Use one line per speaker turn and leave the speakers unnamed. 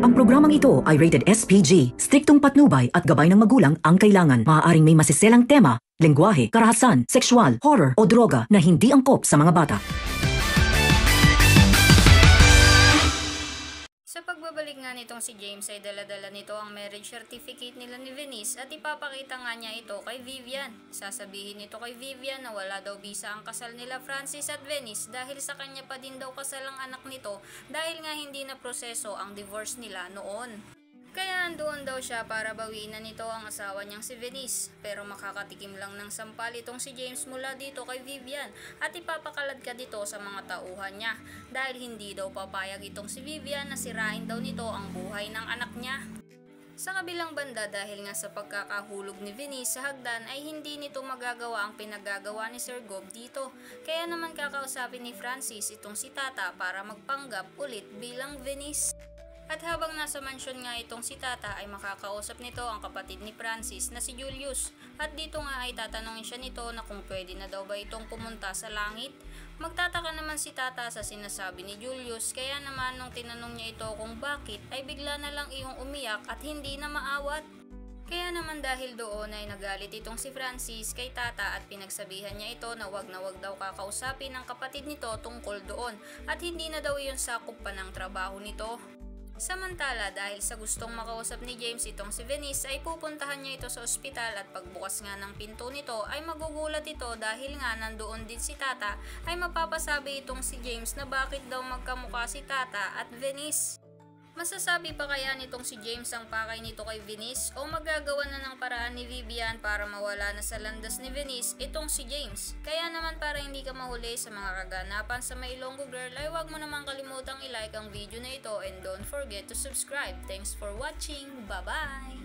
Ang programang ito ay rated SPG. Striktong patnubay at gabay ng magulang ang kailangan. Maaaring may masiselang tema, lengguwahe, karahasan, sexual, horror o droga na hindi angkop sa mga bata.
Sa pagbabalik nga nitong si James ay dala-dala nito ang marriage certificate nila ni Venice at ipapakita nga niya ito kay Vivian. Sasabihin nito kay Vivian na wala daw bisa ang kasal nila Francis at Venice dahil sa kanya pa din daw kasal ang anak nito dahil nga hindi na proseso ang divorce nila noon. Kaya andoon daw siya para bawiin na nito ang asawa niyang si Venice. Pero makakatikim lang ng sampal itong si James mula dito kay Vivian at ipapakalad ka dito sa mga tauhan niya dahil hindi daw papayag itong si Vivian na sirain daw nito ang buhay ng anak niya. Sa kabilang banda dahil nga sa pagkakahulog ni Venice sa hagdan ay hindi nito magagawa ang pinagagawa ni Sir Gob dito. Kaya naman kakausapin ni Francis itong si Tata para magpanggap ulit bilang Venice. At habang nasa mansyon nga itong si Tata ay makakausap nito ang kapatid ni Francis na si Julius. At dito nga ay tatanungin siya nito na kung pwede na daw ba itong pumunta sa langit. Magtataka naman si Tata sa sinasabi ni Julius kaya naman nung tinanong niya ito kung bakit ay bigla na lang iyong umiyak at hindi na maawat. Kaya naman dahil doon ay nagalit itong si Francis kay Tata at pinagsabihan niya ito na wag daw kakausapin ng kapatid nito tungkol doon at hindi na daw iyon sakop pa ng trabaho nito. Samantala dahil sa gustong makausap ni James itong si Venice ay pupuntahan niya ito sa ospital at pagbukas nga ng pinto nito ay magugulat ito dahil nga nandoon din si Tata ay mapapasabi itong si James na bakit daw magkamukha si Tata at Venice. Masasabi pa kaya nitong si James ang pakay nito kay Venice o magagawa na ng paraan ni Vivian para mawala na sa landas ni Venice itong si James. Kaya naman para hindi ka mahuli sa mga kaganapan sa My Ilonggo Girl ay huwag mo naman kalimutang i-like ang video na ito and don't forget to subscribe. Thanks for watching. Bye-bye!